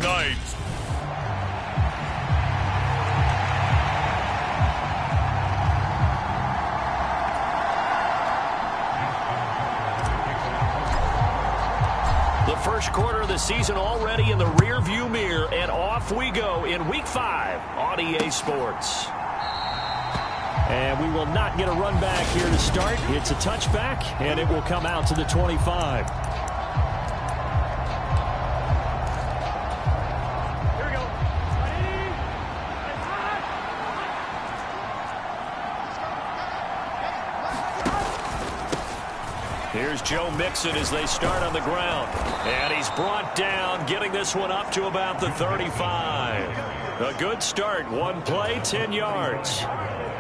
tonight. The first quarter of the season already in the rearview mirror, and off we go in Week 5 on EA Sports. And we will not get a run back here to start. It's a touchback, and it will come out to the 25. Here we go. Here's Joe Mixon as they start on the ground. And he's brought down, getting this one up to about the 35. A good start. One play, 10 yards.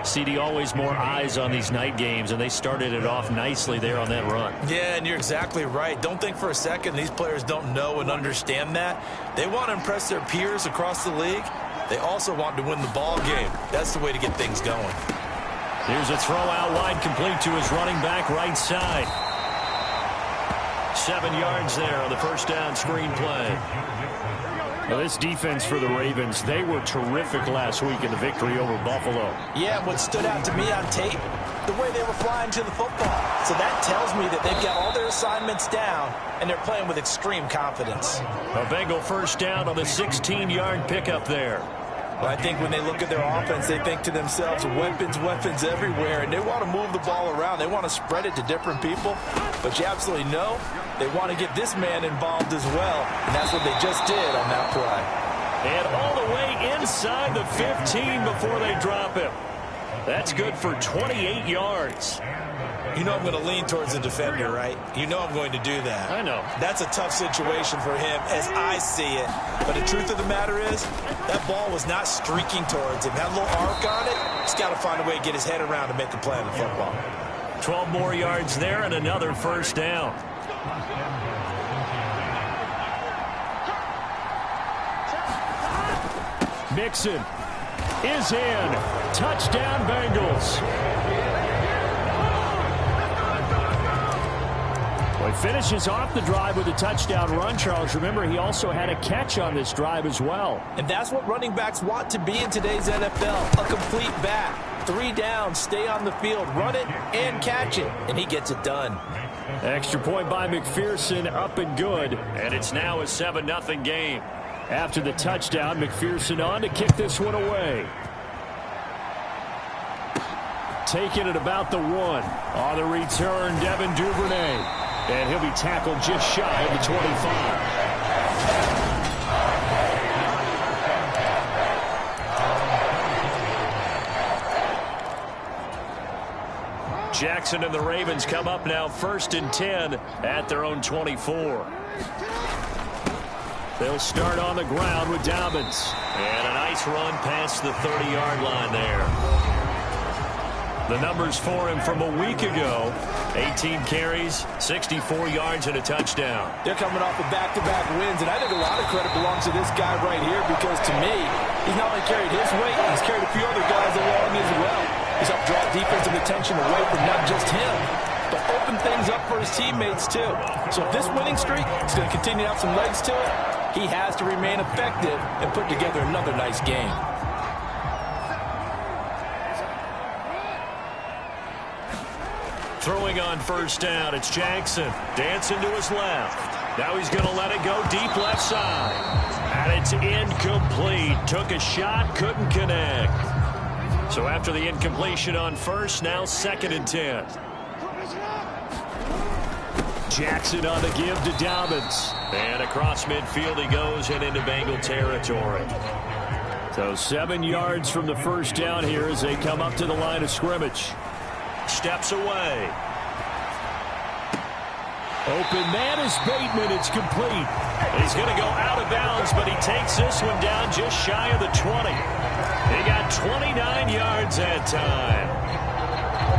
CD, always more eyes on these night games, and they started it off nicely there on that run. Yeah, and you're exactly right. Don't think for a second these players don't know and understand that. They want to impress their peers across the league. They also want to win the ball game. That's the way to get things going. Here's a throw out wide, complete to his running back right side. 7 yards there on the first down screen play. Now this defense for the Ravens, they were terrific last week in the victory over Buffalo. Yeah, what stood out to me on tape, the way they were flying to the football. So that tells me that they've got all their assignments down, and they're playing with extreme confidence. A Bengal first down on the 16-yard pickup there. Well, I think when they look at their offense, they think to themselves, weapons, weapons everywhere, and they want to move the ball around. They want to spread it to different people, but you absolutely know they want to get this man involved as well, and that's what they just did on that play. And all the way inside the 15 before they drop him. That's good for 28 yards. You know I'm going to lean towards the defender, right? You know I'm going to do that. I know. That's a tough situation for him as I see it. But the truth of the matter is, that ball was not streaking towards him. Had a little arc on it. He's got to find a way to get his head around to make the play on the football. 12 more yards there and another first down. Mixon is in. Touchdown, Bengals. Well, he finishes off the drive with a touchdown run, Charles. Remember, he also had a catch on this drive as well. And that's what running backs want to be in today's NFL, a complete back. 3 downs, stay on the field, run it, and catch it. And he gets it done. Extra point by McPherson, up and good. And it's now a 7-0 game. After the touchdown, McPherson on to kick this one away. Taking it about the 1. On the return, Devin Duvernay. And he'll be tackled just shy of the 25. Jackson and the Ravens come up now 1st and 10 at their own 24. They'll start on the ground with Dobbins. And a nice run past the 30-yard line there. The numbers for him from a week ago: 18 carries, 64 yards, and a touchdown. They're coming off of back-to-back wins, and I think a lot of credit belongs to this guy right here because, to me, he's not only carried his weight, he's carried a few other guys along as well. He's helped draw defensive attention away from not just him, but open things up for his teammates, too. So if this winning streak is going to continue to have some legs to it, he has to remain effective and put together another nice game. Throwing on first down, it's Jackson. Dancing to his left. Now he's going to let it go deep left side. And it's incomplete. Took a shot, couldn't connect. So after the incompletion on first, now 2nd and 10. Jackson on the give to Dobbins. And across midfield he goes and into Bengal territory. So 7 yards from the first down here as they come up to the line of scrimmage. Steps away. Open man is Bateman. It's complete. He's going to go out of bounds, but he takes this one down just shy of the 20. He got 29 yards that time.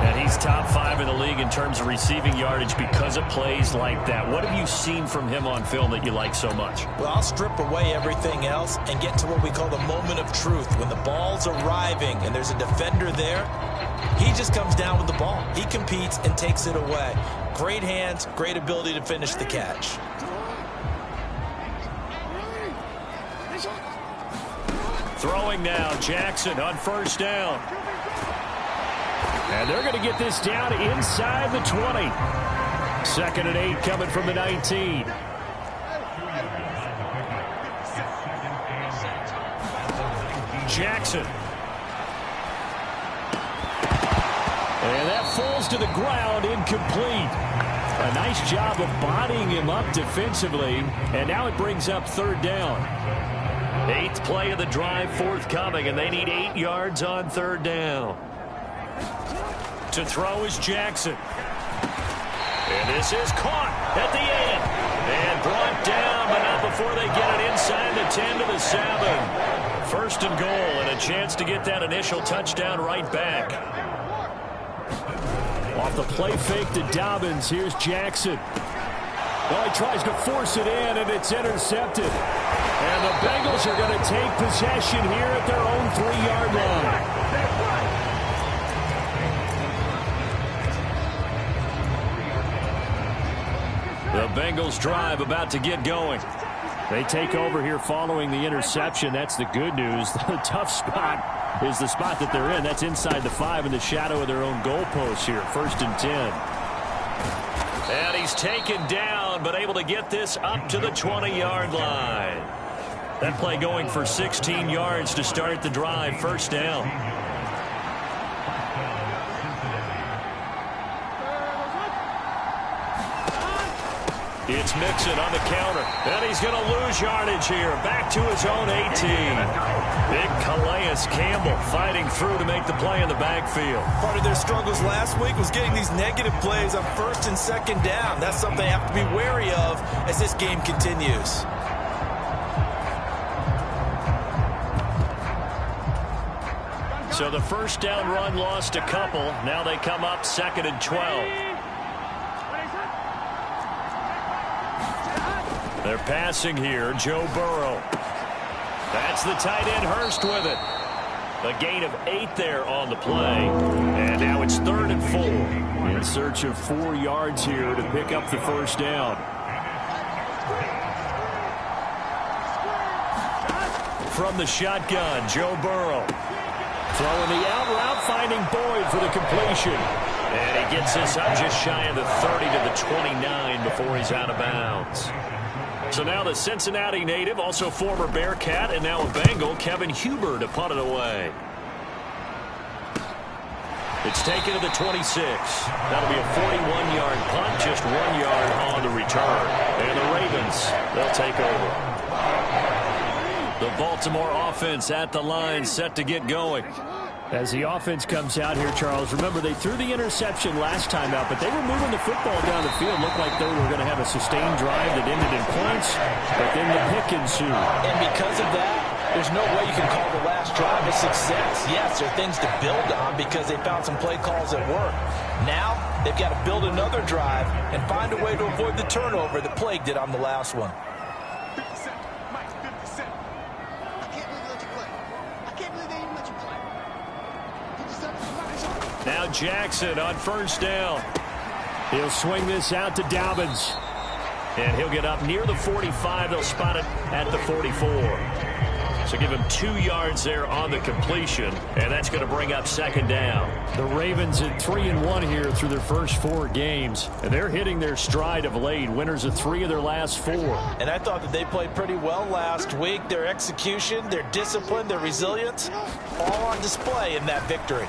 And he's top 5 in the league in terms of receiving yardage because of plays like that. What have you seen from him on film that you like so much? Well, I'll strip away everything else and get to what we call the moment of truth. When the ball's arriving and there's a defender there, he just comes down with the ball. He competes and takes it away. Great hands, great ability to finish the catch. Throwing now, Jackson on first down. And they're going to get this down inside the 20. 2nd and 8 coming from the 19. Jackson. And that falls to the ground, incomplete. A nice job of bodying him up defensively. And now it brings up 3rd down. 8th play of the drive forthcoming, and they need 8 yards on 3rd down. To throw is Jackson. And this is caught at the end. And brought down, but not before they get it inside the 10 to the 7. 1st and goal, and a chance to get that initial touchdown right back. Off the play fake to Dobbins, here's Jackson. Well, he tries to force it in, and it's intercepted. And the Bengals are going to take possession here at their own 3-yard line. The Bengals drive about to get going. They take over here following the interception. That's the good news. The tough spot is the spot that they're in. That's inside the 5 in the shadow of their own goalpost here. 1st and 10. And he's taken down, but able to get this up to the 20-yard line. That play going for 16 yards to start the drive. 1st down. It's Mixon on the counter. And he's going to lose yardage here. Back to his own 18. Big Calais Campbell fighting through to make the play in the backfield. Part of their struggles last week was getting these negative plays on 1st and 2nd down. That's something they have to be wary of as this game continues. So the 1st down run lost a couple. Now they come up 2nd and 12. They're passing here, Joe Burrow. That's the tight end, Hurst, with it. A gain of 8 there on the play. And now it's 3rd and 4. In search of 4 yards here to pick up the 1st down. From the shotgun, Joe Burrow. Throwing the out route, finding Boyd for the completion. And he gets this up just shy of the 30 to the 29 before he's out of bounds. So now the Cincinnati native, also former Bearcat, and now a Bengal, Kevin Huber, to punt it away. It's taken to the 26. That'll be a 41-yard punt, just 1 yard on the return. And the Ravens, they'll take over. The Baltimore offense at the line, set to get going. As the offense comes out here, Charles, remember they threw the interception last time out, but they were moving the football down the field. Looked like they were going to have a sustained drive that ended in points, but then the pick ensued. And because of that, there's no way you can call the last drive a success. Yes, there are things to build on because they found some play calls that work. Now, they've got to build another drive and find a way to avoid the turnover that plagued it on the last one. Now Jackson on 1st down. He'll swing this out to Dobbins. And he'll get up near the 45. They'll spot it at the 44. So give him 2 yards there on the completion. And that's going to bring up 2nd down. The Ravens at 3-1 here through their first 4 games. And they're hitting their stride of late. Winners of 3 of their last 4. And I thought that they played pretty well last week. Their execution, their discipline, their resilience, all on display in that victory.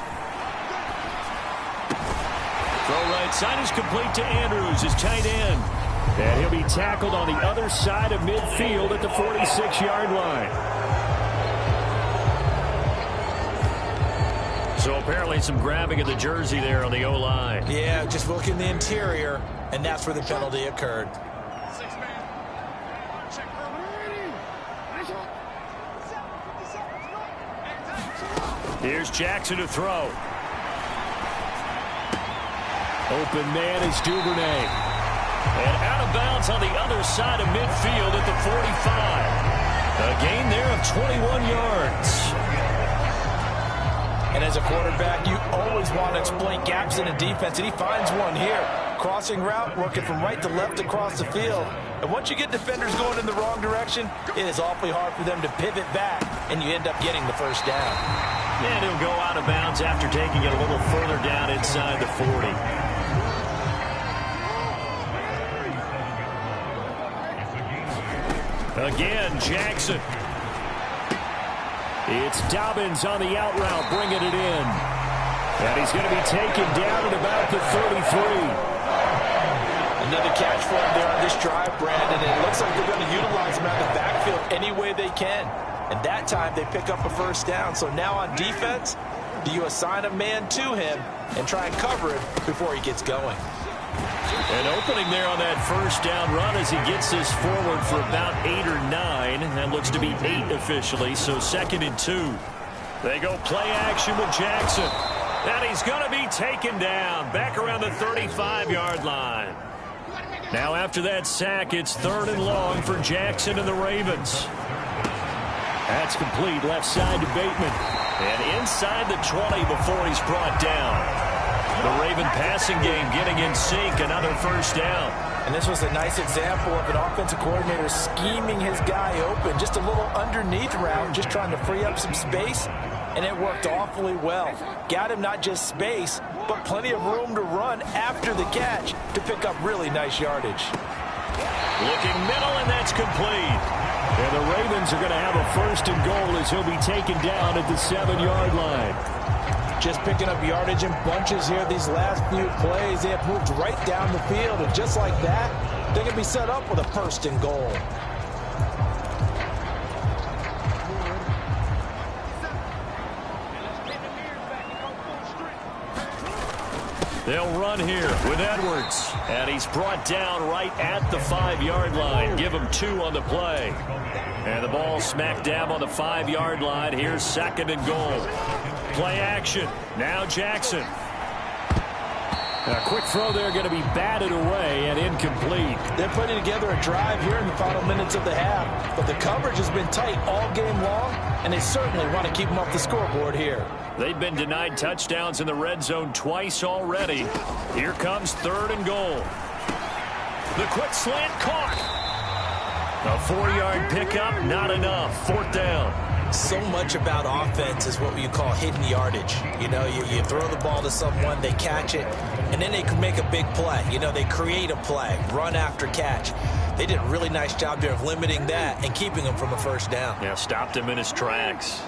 Throw right side is complete to Andrews, his tight end. And he'll be tackled on the other side of midfield at the 46-yard line. So apparently some grabbing of the jersey there on the O-line. Yeah, just look in the interior, and that's where the penalty occurred. Here's Jackson to throw. Open man is Duvernay. And out of bounds on the other side of midfield at the 45. A gain there of 21 yards. And as a quarterback, you always want to exploit gaps in a defense, and he finds one here. crossing route, working from right to left across the field. And once you get defenders going in the wrong direction, it is awfully hard for them to pivot back, and you end up getting the first down. And he'll go out of bounds after taking it a little further down inside the 40. Again, Jackson. It's Dobbins on the out route, bringing it in. And he's going to be taken down at about the 33. Another catch for him there on this drive, Brandon. And it looks like they're going to utilize him out of the backfield any way they can. And that time they pick up a first down. So now on defense, do you assign a man to him and try and cover him before he gets going? An opening there on that first down run as he gets this forward for about 8 or 9. That looks to be 8 officially, so 2nd and 2. They go play action with Jackson. And he's going to be taken down back around the 35-yard line. Now after that sack, it's 3rd and long for Jackson and the Ravens. That's complete left side to Bateman. And inside the 20 before he's brought down. The Raven passing game getting in sync, another first down. And this was a nice example of an offensive coordinator scheming his guy open. Just a little underneath route, just trying to free up some space. And it worked awfully well. Got him not just space, but plenty of room to run after the catch to pick up really nice yardage. Looking middle, and that's complete. And the Ravens are going to have a 1st and goal as he'll be taken down at the 7-yard line. Just picking up yardage in bunches here these last few plays. They have moved right down the field, and just like that, they can be set up with a 1st and goal. They'll run here with Edwards. And he's brought down right at the 5-yard line. Give him 2 on the play. And the ball smack dab on the 5-yard line. Here's 2nd and goal. Play action. Now Jackson. A quick throw there going to be batted away and incomplete. They're putting together a drive here in the final minutes of the half. But the coverage has been tight all game long, and they certainly want to keep them off the scoreboard here. They've been denied touchdowns in the red zone twice already. Here comes 3rd and goal. The quick slant caught. A 4-yard pickup, not enough. 4th down. So much about offense is what you call hidden yardage. You know, you throw the ball to someone, they catch it, and then they can make a big play. You know, they create a play, run after catch. They did a really nice job there of limiting that and keeping him from a 1st down. Yeah, stopped him in his tracks.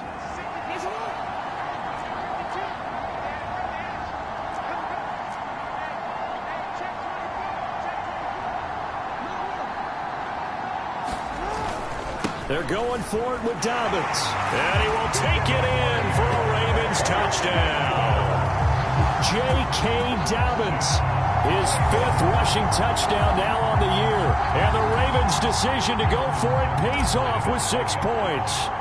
They're going for it with Dobbins. And he will take it in for a Ravens touchdown. J.K. Dobbins, his 5th rushing touchdown now on the year. And the Ravens' decision to go for it pays off with 6 points.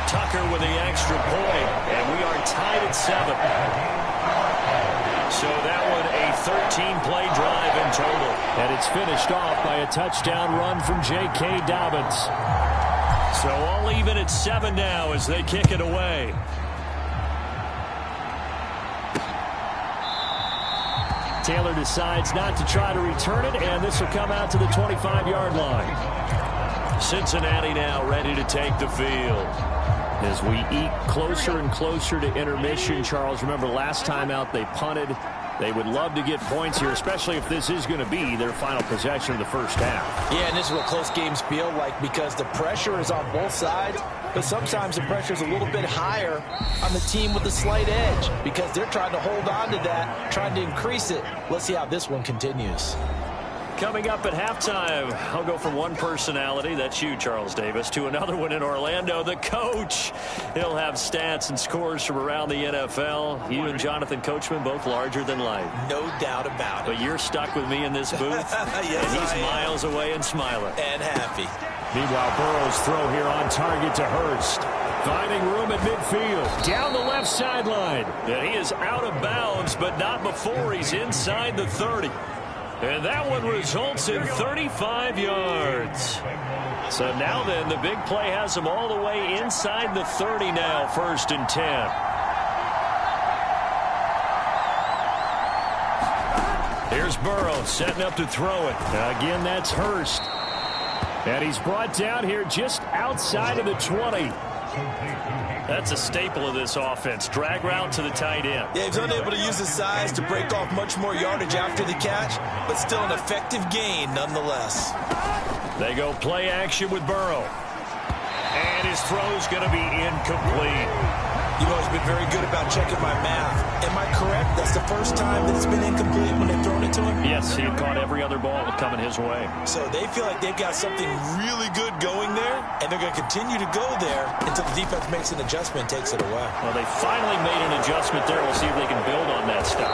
Tucker with the extra point, and we are tied at 7. So that one a 13-play drive in total. And it's finished off by a touchdown run from J.K. Dobbins. So all even at 7 now as they kick it away. Taylor decides not to try to return it, and this will come out to the 25-yard line. Cincinnati now ready to take the field. As we eat closer and closer to intermission, Charles, remember last time out they punted. They would love to get points here, especially if this is going to be their final possession of the first half. Yeah, and this is what close games feel like because the pressure is on both sides, but sometimes the pressure is a little bit higher on the team with the slight edge because they're trying to hold on to that, trying to increase it. Let's see how this one continues. Coming up at halftime, I'll go from one personality, that's you, Charles Davis, to another one in Orlando, the coach. He'll have stats and scores from around the NFL. You and Jonathan Coachman, both larger than life. No doubt about it. But you're stuck with me in this booth, yes, and he's miles away and smiling. And happy. Meanwhile, Burrow's throw here on target to Hurst. Finding room at midfield. Down the left sideline. And he is out of bounds, but not before he's inside the 30. And that one results in 35 yards. So now then, the big play has him all the way inside the 30 now, 1st and 10. Here's Burrow setting up to throw it. Again, that's Hurst. And he's brought down here just outside of the 20. That's a staple of this offense. Drag route to the tight end. Yeah, he's unable to use his size to break off much more yardage after the catch, but still an effective gain nonetheless. They go play action with Burrow. And his throw's going to be incomplete. You've always been very good about checking my math. Am I correct? That's the first time that it's been incomplete when they've thrown it to him? Yes, he had caught every other ball coming his way. So they feel like they've got something really good going there, and they're going to continue to go there until the defense makes an adjustment and takes it away. Well, they finally made an adjustment there. We'll see if they can build on that stop.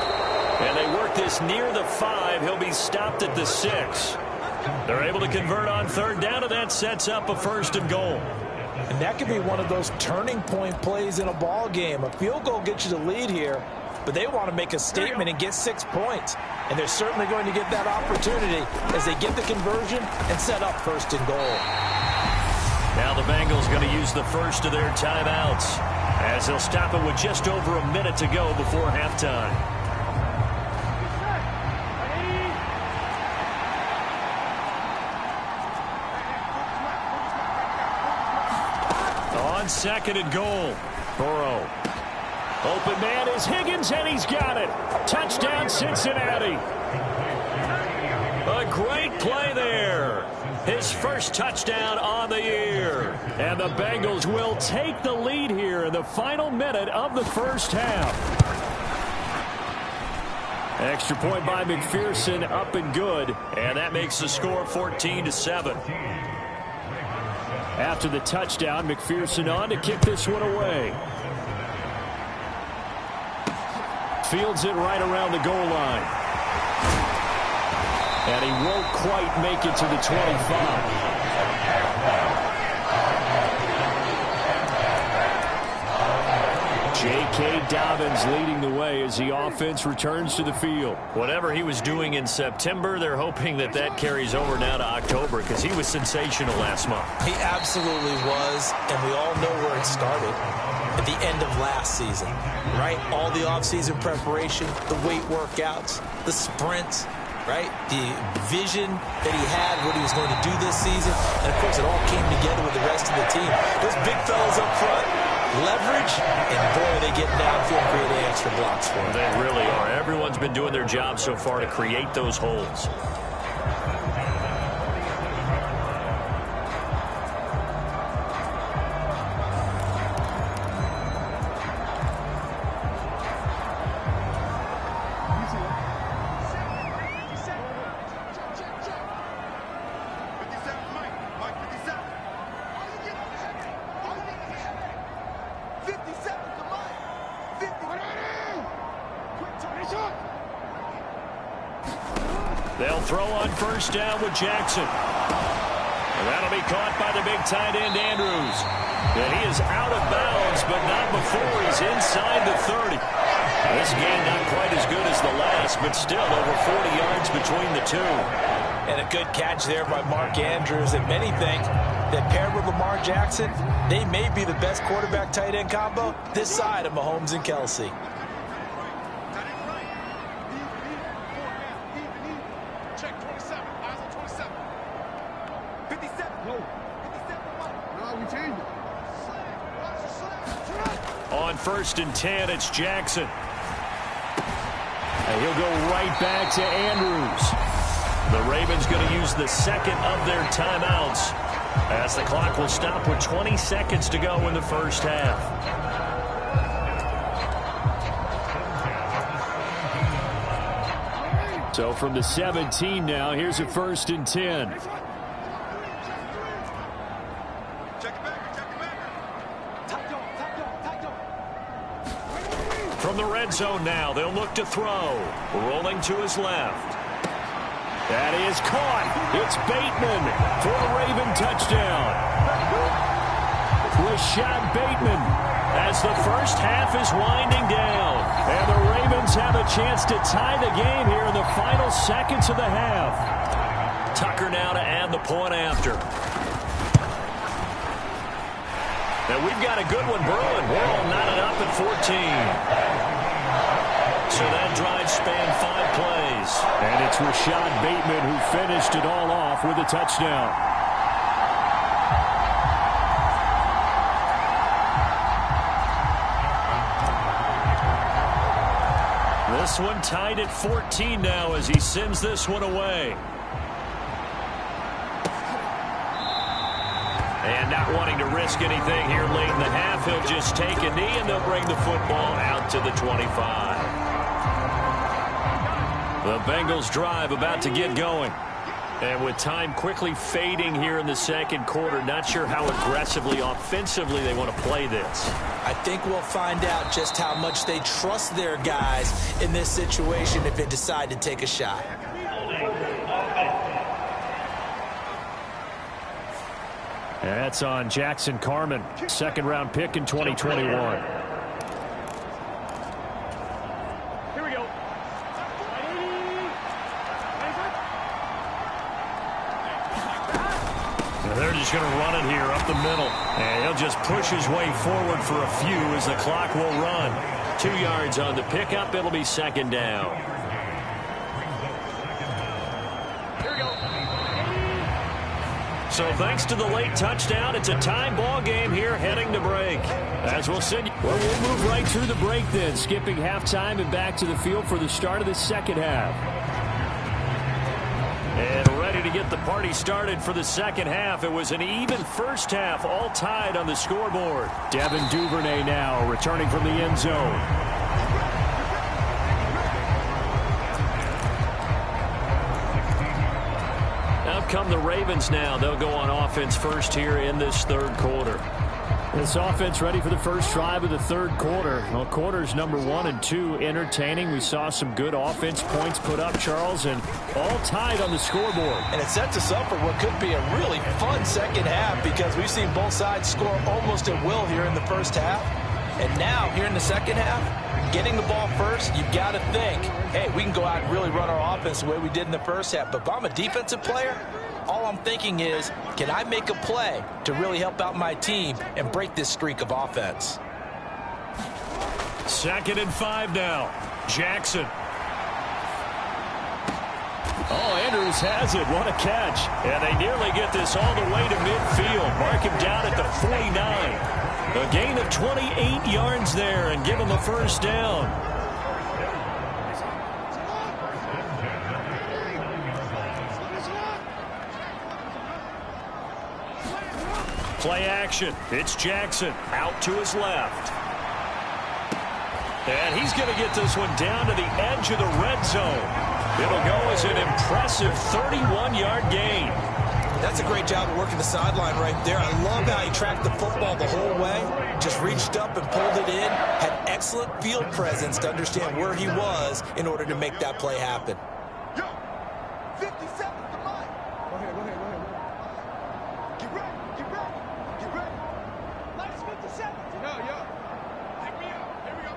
And they work this near the 5. He'll be stopped at the 6. They're able to convert on third down, and that sets up a 1st and goal. And that could be one of those turning point plays in a ball game. A field goal gets you the lead here, but they want to make a statement and get 6 points. And they're certainly going to get that opportunity as they get the conversion and set up 1st and goal. Now the Bengals going to use the first of their timeouts as they'll stop it with just over a minute to go before halftime. On 2nd and goal, Burrow. Open man is Higgins, and he's got it. Touchdown, Cincinnati. A great play there. His first touchdown on the year. And the Bengals will take the lead here in the final minute of the first half. Extra point by McPherson, up and good. And that makes the score 14-7. After the touchdown, McPherson on to kick this one away. Fields it right around the goal line. And he won't quite make it to the 25. J.K. Dobbins leading the way as the offense returns to the field. Whatever he was doing in September, they're hoping that that carries over now to October because he was sensational last month. He absolutely was, and we all know where it started. At the end of last season, right? All the offseason preparation, the weight workouts, the sprints, right? The vision that he had, what he was going to do this season. And, of course, it all came together with the rest of the team. Those big fellas up front, leverage, and boy, are they getting downfield and creating extra blocks for him. They really are. Everyone's been doing their job so far to create those holes. They'll throw on first down with Jackson. And that'll be caught by the big tight end, Andrews. And he is out of bounds, but not before he's inside the 30. This game not quite as good as the last, but still over 40 yards between the two. And a good catch there by Mark Andrews. And many think that paired with Lamar Jackson, they may be the best quarterback-tight end combo this side of Mahomes and Kelsey. On 1st and 10, it's Jackson. And he'll go right back to Andrews. The Ravens going to use the second of their timeouts as the clock will stop with 20 seconds to go in the first half. So from the 17 now, here's a 1st and 10. From the red zone now, they'll look to throw. Rolling to his left. That is caught. It's Bateman for a Raven touchdown. Rashad Bateman as the first half is winding down. And the Ravens have a chance to tie the game here in the final seconds of the half. Tucker now to add the point after. And we've got a good one brewing. We're all knotted up at 14. So that drive spanned 5 plays. And Rashad Bateman, who finished it all off with a touchdown. This one tied at 14 now as he sends this one away. And not wanting to risk anything here late in the half, he'll just take a knee and they'll bring the football out to the 25. The Bengals drive about to get going. And with time quickly fading here in the second quarter, not sure how aggressively, offensively they want to play this. I think we'll find out just how much they trust their guys in this situation if they decide to take a shot. That's on Jackson Carman, second-round pick in 2021. They're just going to run it here up the middle. And he'll just push his way forward for a few as the clock will run. 2 yards on the pickup. It'll be second down. Here we go. So thanks to the late touchdown, it's a tie ball game here heading to break. As we'll send you. Well, we'll move right through the break then, skipping halftime and back to the field for the start of the second half. And ready to get the party started for the second half. It was an even first half, all tied on the scoreboard. Devin Duvernay now returning from the end zone. Out come the Ravens now. They'll go on offense first here in this third quarter. This offense ready for the first drive of the third quarter. Well, quarters number 1 and 2 entertaining. We saw some good offense points put up, Charles, and all tied on the scoreboard. And it sets us up for what could be a really fun second half because we've seen both sides score almost at will here in the first half. And now, here in the second half, getting the ball first, you've got to think, hey, we can go out and really run our offense the way we did in the first half. But if I'm a defensive player, all I'm thinking is, can I make a play to really help out my team and break this streak of offense? 2nd and 5 now. Jackson. Oh, Andrews has it. What a catch. And they nearly get this all the way to midfield. Mark him down at the 49. A gain of 28 yards there and give him a first down. Play action. It's Jackson out to his left. And he's going to get this one down to the edge of the red zone. It'll go as an impressive 31-yard gain. That's a great job of working the sideline right there. I love how he tracked the football the whole way. Just reached up and pulled it in. Had excellent field presence to understand where he was in order to make that play happen. Yo, 57 to mine. Go ahead. Get ready. Minus 57. Yo. Pick me up. Here we go.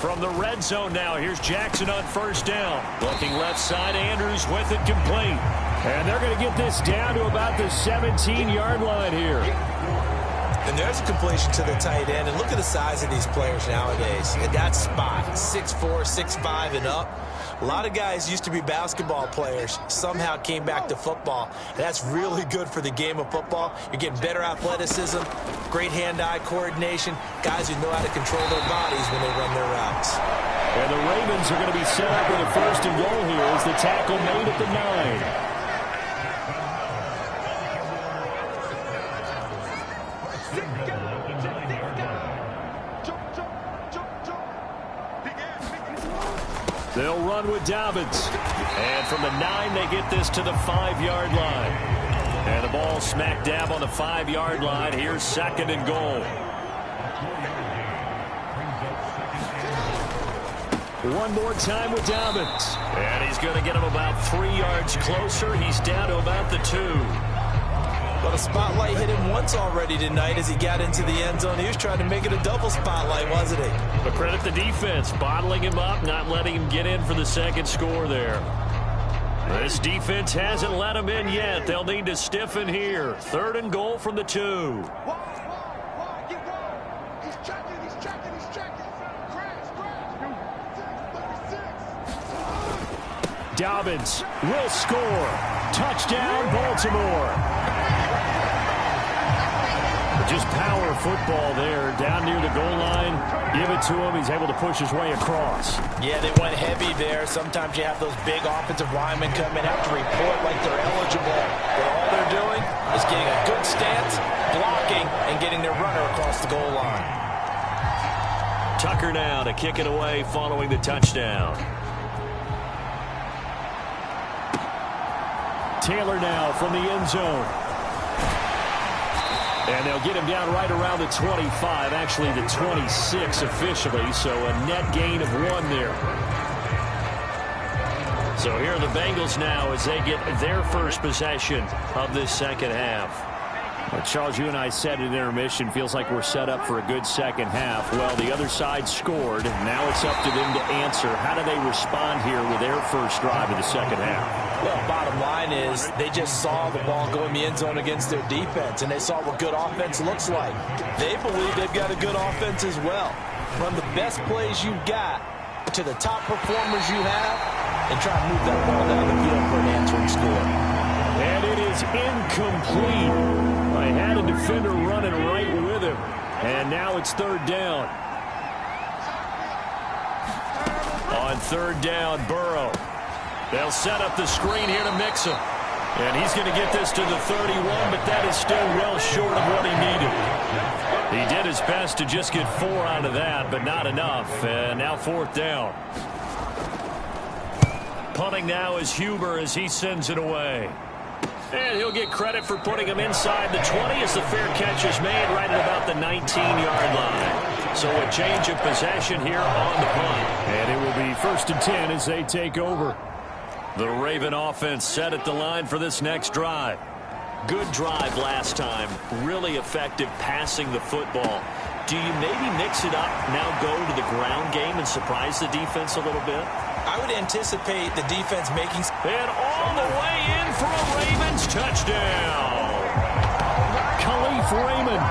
From the red zone now, here's Jackson on first down. Looking left side, Andrews with it complete. And they're going to get this down to about the 17-yard line here. And there's a completion to the tight end. And look at the size of these players nowadays. In that spot, 6'4", 6'5", and up. A lot of guys used to be basketball players, somehow came back to football. And that's really good for the game of football. You're getting better athleticism, great hand-eye coordination, guys who know how to control their bodies when they run their routes. And the Ravens are going to be set up with a first and goal here as the tackle made at the 9. They'll run with Dobbins. And from the 9, they get this to the 5-yard line. And the ball smack dab on the 5-yard line. Here's 2nd and goal. One more time with Dobbins. And he's going to get him about 3 yards closer. He's down to about the 2. Well, the spotlight hit him once already tonight as he got into the end zone. He was trying to make it a double spotlight, wasn't he? But credit the defense, bottling him up, not letting him get in for the second score there. This defense hasn't let him in yet. They'll need to stiffen here. 3rd and goal from the 2. Wide, get wide. He's checking. Crash. Dobbins will score. Touchdown, Baltimore. Just power football there, down near the goal line. Give it to him. He's able to push his way across. Yeah, they went heavy there. Sometimes you have those big offensive linemen come in, have to report like they're eligible. But all they're doing is getting a good stance, blocking, and getting their runner across the goal line. Tucker now to kick it away following the touchdown. Taylor now from the end zone. And they'll get him down right around the 25, actually the 26 officially, so a net gain of 1 there. So here are the Bengals now as they get their first possession of this second half. Well, Charles, you and I said at intermission, feels like we're set up for a good second half. Well, the other side scored. Now it's up to them to answer. How do they respond here with their first drive of the second half? Well, bottom line is they just saw the ball go in the end zone against their defense, and they saw what good offense looks like. They believe they've got a good offense as well. Run the best plays you've got to the top performers you have and try to move that ball down the field for an answering score. And it is incomplete. I had a defender running right with him. And now it's third down. On third down, Burrow. They'll set up the screen here to mix him. And he's going to get this to the 31, but that is still well short of what he needed. He did his best to just get 4 out of that, but not enough. And now fourth down. Punting now is Huber as he sends it away. And he'll get credit for putting him inside the 20 as the fair catch is made right at about the 19-yard line. So a change of possession here on the punt. And it will be 1st and 10 as they take over. The Raven offense set at the line for this next drive. Good drive last time. Really effective passing the football. Do you maybe mix it up, now go to the ground game and surprise the defense a little bit? I would anticipate the defense making... And all the way in for a Ravens touchdown. Khalif Raymond,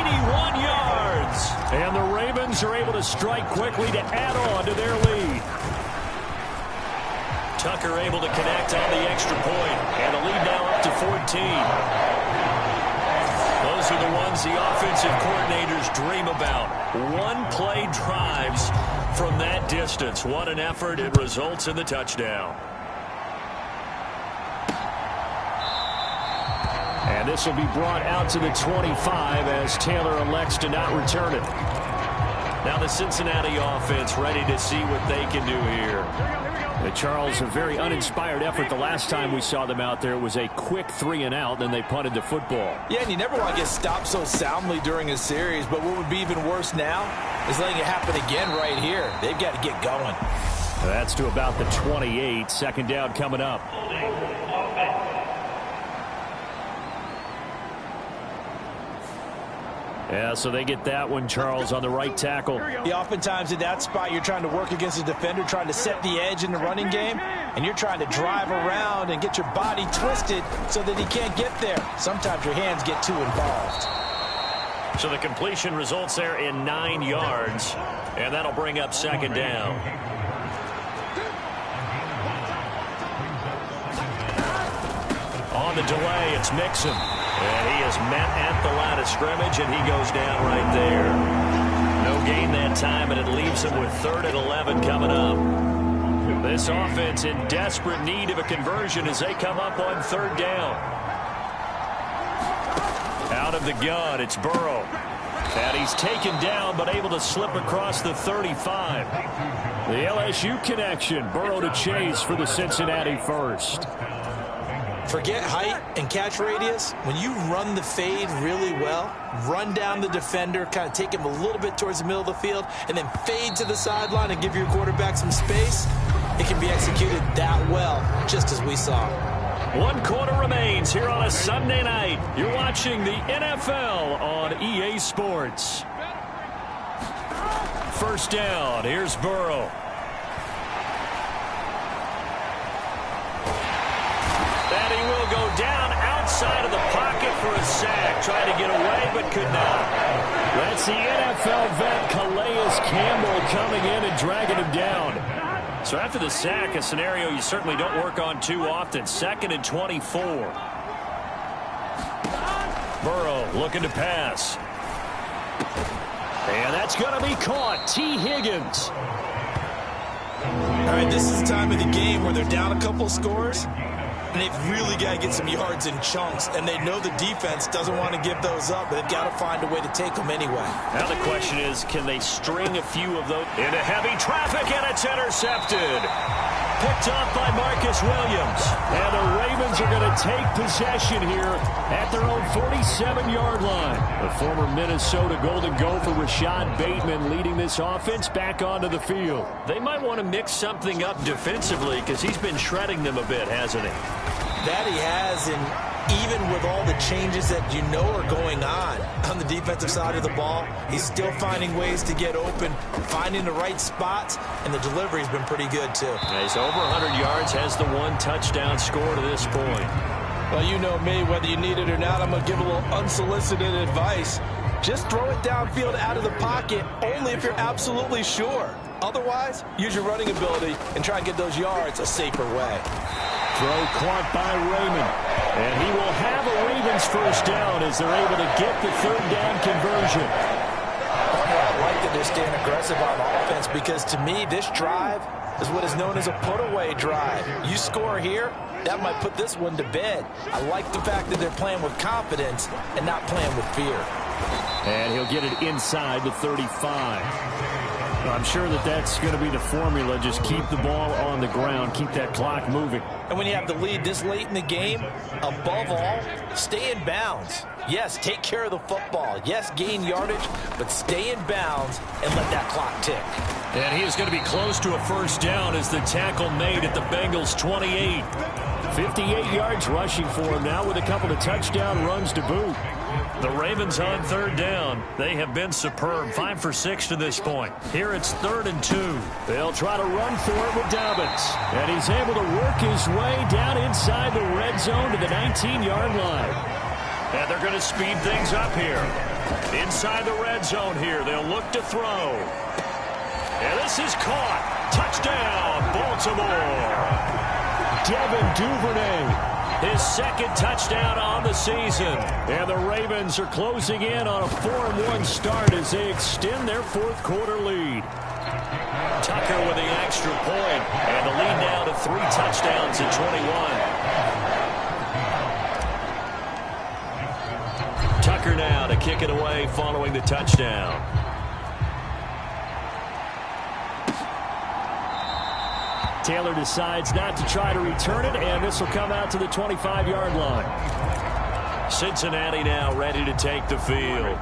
81 yards. And the Ravens are able to strike quickly to add on to their lead. Tucker able to connect on the extra point. And the lead now up to 14. Those are the ones the offensive coordinators dream about. One-play drives from that distance. What an effort. It results in the touchdown. And this will be brought out to the 25 as Taylor elects to not return it. Now the Cincinnati offense ready to see what they can do here. Charles, a very uninspired effort the last time we saw them out there. It was a quick 3-and-out, then they punted the football. Yeah, and you never want to get stopped so soundly during a series, but what would be even worse now is letting it happen again right here. They've got to get going. That's to about the 28. Second down coming up. Yeah, so they get that one, Charles, on the right tackle. Yeah, oftentimes in that spot, you're trying to work against a defender, trying to set the edge in the running game, and you're trying to drive around and get your body twisted so that he can't get there. Sometimes your hands get too involved. So the completion results there in 9 yards, and that'll bring up second down. On the delay, it's Mixon. And he is met at the line of scrimmage, and he goes down right there. No gain that time, and it leaves him with 3rd and 11 coming up. This offense in desperate need of a conversion as they come up on 3rd down. Out of the gun, it's Burrow. And he's taken down, but able to slip across the 35. The LSU connection, Burrow to Chase for the Cincinnati first. Forget height and catch radius. When you run the fade really well, run down the defender, kind of take him a little bit towards the middle of the field, and then fade to the sideline and give your quarterback some space, it can be executed that well, just as we saw. 1 quarter remains here on a Sunday night. You're watching the NFL on EA Sports. First down, here's Burrow. And he will go down outside of the pocket for a sack. Tried to get away, but could not. That's the NFL vet Calais Campbell coming in and dragging him down. So after the sack, a scenario you certainly don't work on too often. 2nd and 24. Burrow looking to pass. And that's going to be caught. T. Higgins. All right, this is the time of the game where they're down a couple scores, and they've really got to get some yards in chunks, and they know the defense doesn't want to give those up, but they've got to find a way to take them anyway. Now the question is, can they string a few of those into heavy traffic, and it's intercepted. Picked off by Marcus Williams. And the Ravens are going to take possession here at their own 47-yard line. The former Minnesota Golden Gopher Rashad Bateman leading this offense back onto the field. They might want to mix something up defensively because he's been shredding them a bit, hasn't he? That he has, and even with all the changes that you know are going on the defensive side of the ball, he's still finding ways to get open, finding the right spots, and the delivery's been pretty good too. Yeah, he's over 100 yards, has the 1 touchdown score to this point. Well, you know me, whether you need it or not, I'm going to give a little unsolicited advice. Just throw it downfield out of the pocket, only if you're absolutely sure. Otherwise, use your running ability and try and get those yards a safer way. Throw caught by Raymond. And he will have a Ravens first down as they're able to get the 3rd down conversion. I like that they're staying aggressive on offense because to me, this drive is what is known as a put-away drive. You score here, that might put this one to bed. I like the fact that they're playing with confidence and not playing with fear. And he'll get it inside the 35. I'm sure that that's going to be the formula. Just keep the ball on the ground. Keep that clock moving. And when you have the lead this late in the game, above all, stay in bounds. Yes, take care of the football. Yes, gain yardage, but stay in bounds and let that clock tick. And he is going to be close to a first down as the tackle made at the Bengals' 28. 58 yards rushing for him now with a couple of touchdown runs to boot. The Ravens on 3rd down. They have been superb. 5 for 6 to this point. Here it's 3rd and 2. They'll try to run for it with Dobbins. And he's able to work his way down inside the red zone to the 19-yard line. And they're going to speed things up here. Inside the red zone here. They'll look to throw. And this is caught. Touchdown, Baltimore. Devin Duvernay. His 2nd touchdown on the season. And the Ravens are closing in on a 4-1 start as they extend their 4th quarter lead. Tucker with the extra point. And the lead now to 3 touchdowns at 21. Tucker now to kick it away following the touchdown. Taylor decides not to try to return it, and this will come out to the 25-yard line. Cincinnati now ready to take the field.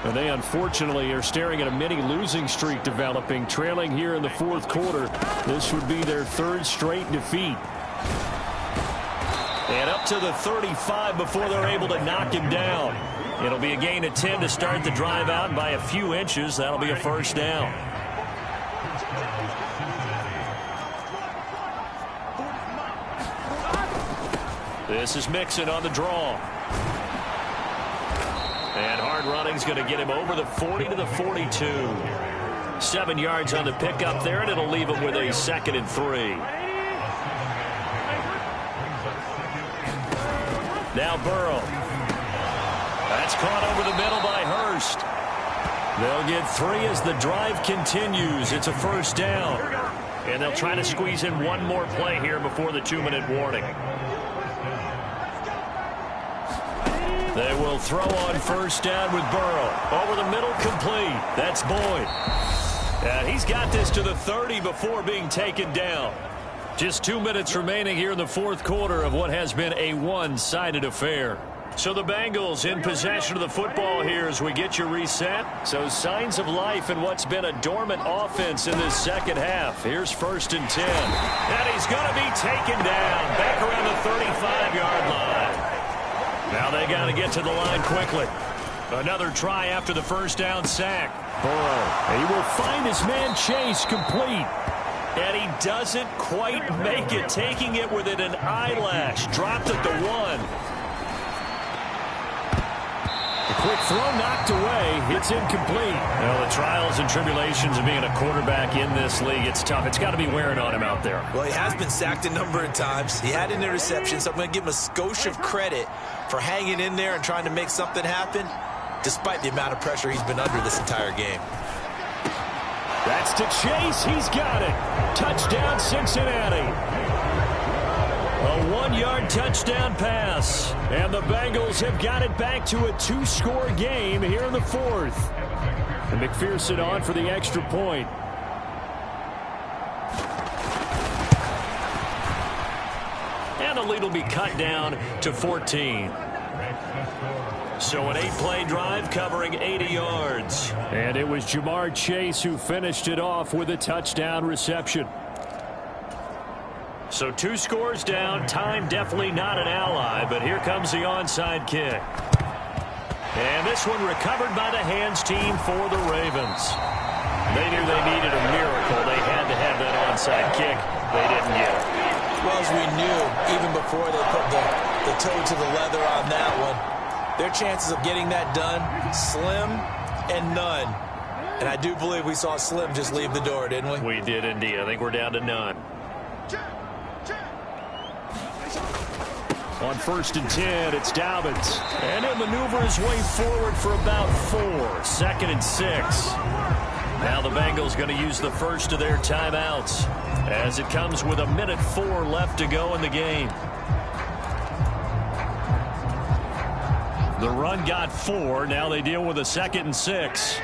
And they unfortunately are staring at a mini losing streak developing, trailing here in the 4th quarter. This would be their 3rd straight defeat. And up to the 35 before they're able to knock him down. It'll be a gain of 10 to start the drive out by a few inches. That'll be a first down. This is Mixon on the draw. And hard running's going to get him over the 40 to the 42. 7 yards on the pickup there, and it'll leave him with a 2nd and 3. Now Burrow. That's caught over the middle by Hurst. They'll get 3 as the drive continues. It's a first down. And they'll try to squeeze in one more play here before the 2-minute warning. They will throw on first down with Burrow. Over the middle, complete. That's Boyd. And he's got this to the 30 before being taken down. Just 2 minutes remaining here in the 4th quarter of what has been a one-sided affair. So the Bengals in possession of the football here as we get you reset. So signs of life in what's been a dormant offense in this 2nd half. Here's 1st and 10. And he's going to be taken down back around the 35-yard line. Now they got to get to the line quickly. Another try after the first down sack. Burrow, he will find his man Chase complete. And he doesn't quite make it, taking it within an eyelash. Dropped at the 1. quick throw knocked away. It's incomplete. Well, the trials and tribulations of being a quarterback in this league, it's tough. It's got to be wearing on him out there. Well, he has been sacked a number of times. He had an interception, so I'm going to give him a skosh of credit for hanging in there and trying to make something happen, despite the amount of pressure he's been under this entire game. That's to Chase. He's got it. Touchdown, Cincinnati. A 1-yard touchdown pass. And the Bengals have got it back to a 2-score game here in the fourth. And McPherson on for the extra point. And the lead will be cut down to 14. So an 8-play drive covering 80 yards. And it was Jamar Chase who finished it off with a touchdown reception. So 2 scores down. Time definitely not an ally, but here comes the onside kick. And this one recovered by the hands team for the Ravens. They knew they needed a miracle. They had to have that onside kick. They didn't get it. Well, as we knew, even before they put the toe to the leather on that one, their chances of getting that done, slim and none. And I do believe we saw Slim just leave the door, didn't we? We did indeed. I think we're down to none. On 1st and 10, it's Dobbins. And he'll maneuver his way forward for about 4. 2nd and 6. Now the Bengals going to use the first of their timeouts as it comes with 1:04 left to go in the game. The run got 4. Now they deal with a 2nd and 6.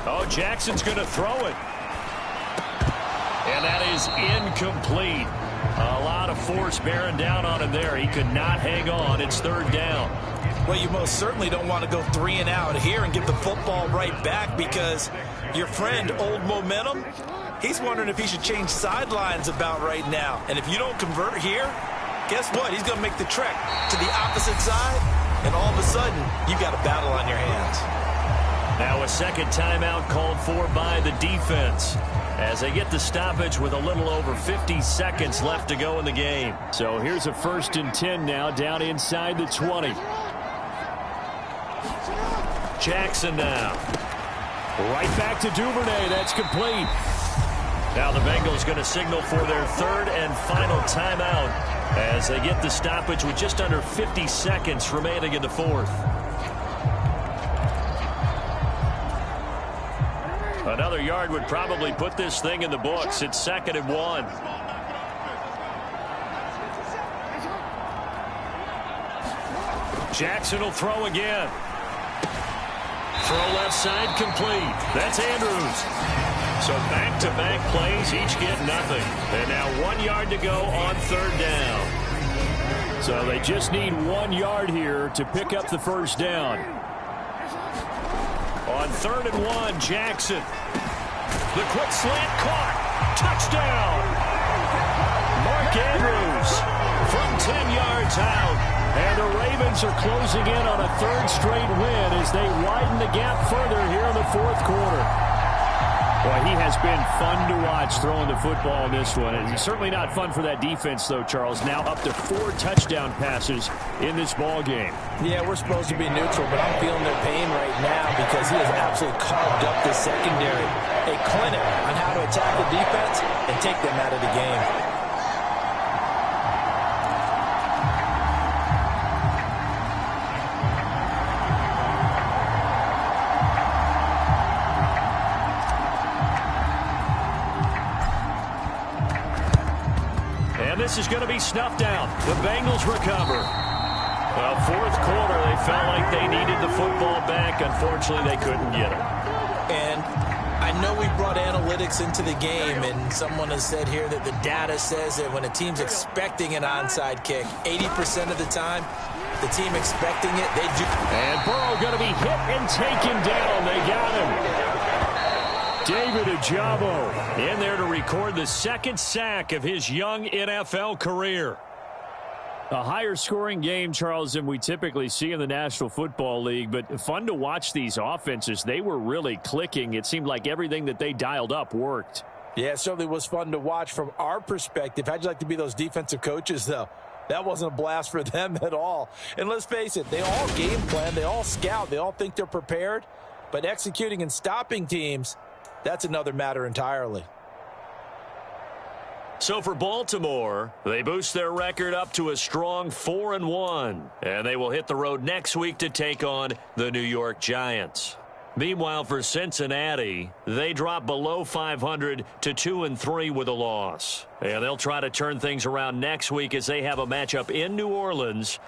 Oh, Jackson's going to throw it. And that is incomplete. A lot of force bearing down on him there. He could not hang on. It's 3rd down. Well, you most certainly don't want to go 3 and out here and give the football right back, because your friend, Old Momentum, he's wondering if he should change sidelines about right now. And if you don't convert here, guess what? He's going to make the trek to the opposite side, and all of a sudden, you've got a battle on your hands. Now a 2nd timeout called for by the defense as they get the stoppage with a little over 50 seconds left to go in the game. So here's a 1st and 10 now down inside the 20. Jackson now. Right back to Duvernay. That's complete. Now the Bengals going to signal for their 3rd and final timeout as they get the stoppage with just under 50 seconds remaining in the 4th. Another yard would probably put this thing in the books. It's 2nd and 1. Jackson will throw again. Throw left side complete. That's Andrews. So back-to-back plays, each get nothing. And now 1 yard to go on 3rd down. So they just need 1 yard here to pick up the 1st down. On 3rd and 1, Jackson. The quick slant caught. Touchdown. Mark Andrews from 10 yards out. And the Ravens are closing in on a 3rd straight win as they widen the gap further here in the 4th quarter. Boy, he has been fun to watch throwing the football in this one. And it's certainly not fun for that defense, though, Charles. Now up to 4 touchdown passes in this ball game. Yeah, we're supposed to be neutral, but I'm feeling their pain right now because he has absolutely carved up the secondary. A clinic on how to attack the defense and take them out of the game. This is going to be snuffed out. The Bengals recover. Well, 4th quarter, they felt like they needed the football back. Unfortunately, they couldn't get it. And I know we brought analytics into the game, and someone has said here that the data says that when a team's expecting an onside kick, 80% of the time, the team expecting it, they do. And Burrow going to be hit and taken down. They got him. David Ojabo in there to record the 2nd sack of his young NFL career. A higher scoring game, Charles, than we typically see in the National Football League, but fun to watch these offenses. They were really clicking. It seemed like everything that they dialed up worked. Yeah, it certainly was fun to watch from our perspective. How'd you like to be those defensive coaches, though? That wasn't a blast for them at all. And let's face it, they all game plan, they all scout, they all think they're prepared. But executing and stopping teams, that's another matter entirely. So for Baltimore, they boost their record up to a strong 4-1. And they will hit the road next week to take on the New York Giants. Meanwhile, for Cincinnati, they drop below 500 to 2-3 with a loss. And they'll try to turn things around next week as they have a matchup in New Orleans